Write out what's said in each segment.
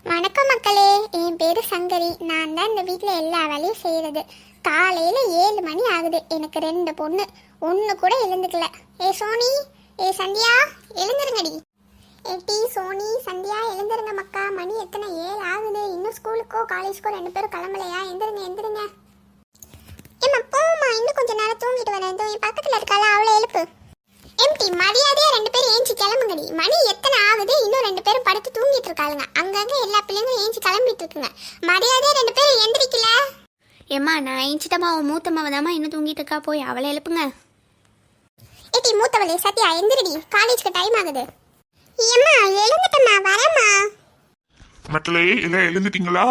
வணக்கம் மக்களே, என் பேரு சங்கரி. நான் தான் இந்த வீட்டில் எல்லா வேலையும் செய்யறது. காலையில 7 மணி ஆகுது. எனக்கு 2 பொண்ணு, ஒன்று கூட எழுந்துக்கல. ஏ சோனி, ஏ சந்தியா, எழுந்துருங்கடி. ஏ டி சோனி, சந்தியா எழுந்துருங்க மக்கா. மணி எத்தனை? 7 ஆகுது. இன்னும் ஸ்கூலுக்கோ காலேஜுக்கோ 2 பேரும் கிளம்பலையா? எந்திருங்க எந்திருங்க. ஏம்மா போம்மா, இன்னும் கொஞ்சம் நேரம் தூங்கிட்டு வரேன். என் பக்கத்தில் இருக்காளா, அவளை எழுப்பு. எம்டி, மரியாதையா 2 பேரும் ஏஞ்சி கிளம்புங்கடி. மணி எத்தனை ஆகுது? இன்னும் 2 பேரும் படுத்து தூங்கிட்டு இருக்காளுங்க. அங்கங்க எல்லா பிள்ளைங்களும் ஏஞ்சி கிளம்பிட்டு இருக்குங்க. மரியாதையா 2 பேரும் எந்திரிக்கல. ஏம்மா நான் ஏஞ்சிட்டமா, உன் மூத்தம்மாவை தாம்மா இன்னும் தூங்கிட்டு இருக்கா, போய் அவளை எழுப்புங்க. ஏடி மூத்தவளே சத்யா, எந்திரடி, காலேஜ்க்கு டைம் ஆகுது. ஏம்மா எழுந்துட்டம்மா, வரேம்மா. மக்களே எல்லாம் எழுந்துட்டீங்களா?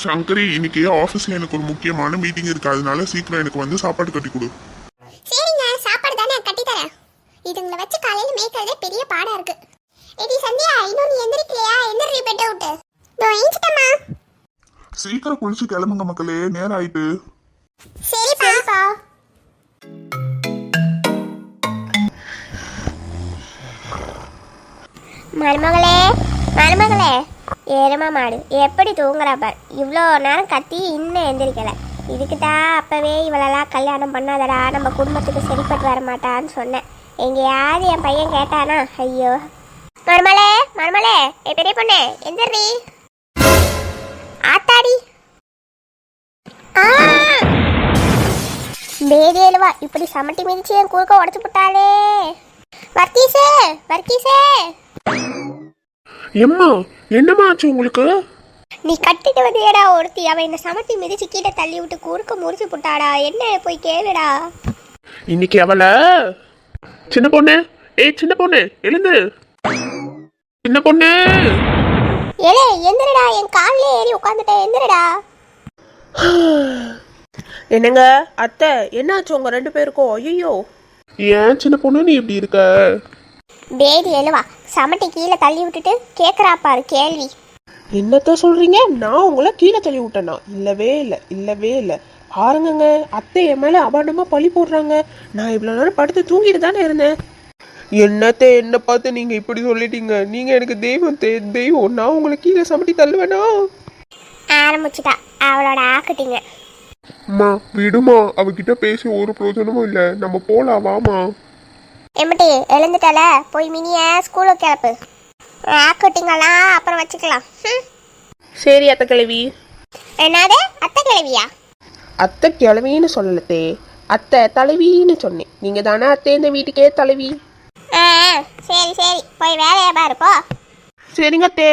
சங்கரி, இன்னைக்கு ஆஃபீஸில் எனக்கு ஒரு முக்கியமான மீட்டிங் இருக்கு, அதனால சீக்கிரம் எனக்கு வந்து சாப்பாடு கட்டி கொடு. சரிங்க, சாப்பாடு தானே கட்டி தரேன். இதுங்களை வச்சு காலையில மேய்க்கிறதே பெரிய பாடா இருக்கு. ஏடி சந்தியா, இன்னும் நீ எந்திரிக்கலையா? எந்திரி, பெட்டை விட்டு. இதோ ஏஞ்சிட்டம்மா. சீக்கிரம் குளிச்சு கிளம்புங்க மக்களே, நேரம் ஆயிட்டு. சரிப்பா. மருமகளே மருமகளே, ஏறுமா மாடு எப்படி தூங்குறா பார். இவ்வளோ நேரம் கத்தி இன்னும் எந்திரிக்கலை. இதுக்கு தான் அப்போவே இவளெல்லாம் கல்யாணம் பண்ணாதடா, நம்ம குடும்பத்துக்கு சரிப்பட்டு வர மாட்டான்னு சொன்னேன். எங்கேயாவது என் பையன் கேட்டானா? ஐயோ. மருமலே மருமலே, ஏ பெரிய பொண்ணு எந்திரி. ஆத்தாடி பேதியலுவா, இப்படி சமட்டி மிதிச்சு என் குறுக்க உடச்சு போட்டாலே. வர்க்கீஸே வர்க்கீஸே. எம்மா, என்னம்மா ஆச்சு உங்களுக்கு? நீ கட்டிட்டு வந்தியடா ஒருத்தி, அவன் என்ன சமத்தி மிதிச்சு கீழே தள்ளி விட்டு குறுக்க முறிச்சு போட்டாடா. என்ன போய் கேளுடா. இன்னைக்கு அவள சின்ன பொண்ணு, ஏய் சின்ன பொண்ணு எழுந்து. சின்ன பொண்ணு ஏலே எந்திரடா, என் காலிலே ஏறி உட்காந்துட்டேன், எந்திரடா. என்னங்க அத்தை, என்னாச்சு உங்க 2 பேருக்கும்? ஐயோ, ஏன் சின்ன பொண்ணு நீ இப்படி இருக்க? பேதி எழுவா, சமட்டி கீழே தள்ளி விட்டுட்டு கேட்குறா பாரு கேள்வி. என்னத்த சொல்றீங்க? நான் உங்களை கீழே தள்ளி விட்டேனா? இல்லவே இல்லை, இல்லவே இல்லை. பாருங்கங்க, அத்தை என் மேல அபாண்டமா பழி போடுறாங்க. நான் இவ்வளவு நேரம் படுத்து தூங்கிட்டு தானே இருந்தேன். என்னத்த என்ன பார்த்து நீங்க இப்படி சொல்லிட்டீங்க? நீங்க எனக்கு தெய்வம், தெய்வம். நான் உங்களை கீழே சமட்டி தள்ளுவேனா? ஆரம்பிச்சுட்டா அவளோட ஆக்கட்டிங்க. அம்மா விடுமா, அவகிட்ட பேசி ஒரு பிரயோஜனமும் இல்லை. நம்ம போலாம், வாமா. எம்மட்டி எழுந்துட்டால, போய் மினிய ஸ்கூலுக்கு கிளப்பு. ஆக்கட்டிங்கெல்லாம் அப்புறம் வச்சுக்கலாம். சரி அத்தை கிழவி. என்னது அத்தை கிளவியா? அத்தை கிழவின்னு சொல்லலத்தே, அத்தை தலைவின்னு சொன்னேன். நீங்க தானே அத்தை இந்த வீட்டுக்கே தலைவி. சரி சரி, போய் வேலையை பாரு போ. சரிங்க அத்தே.